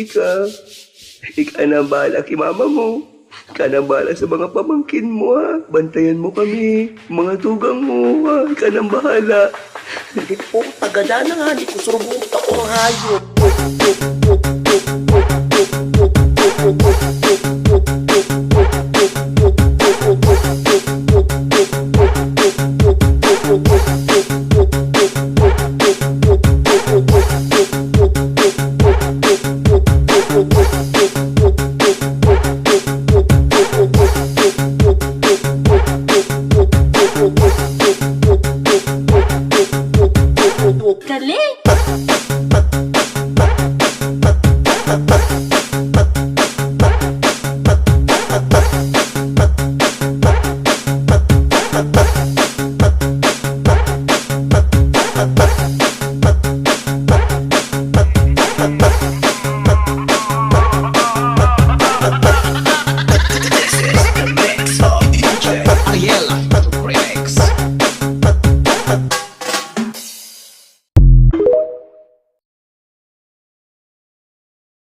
Tumigil ka. Ikaw na bahala kay mama mo. Ikaw na bahala sa mga pamangkin mo, ha. Bantayan mo kami. Mga tugang mo, ha. Ikaw na bahala. Hindi po, tagada na nga. Hindi ko surubot ako ng hayop. Galing! Galing!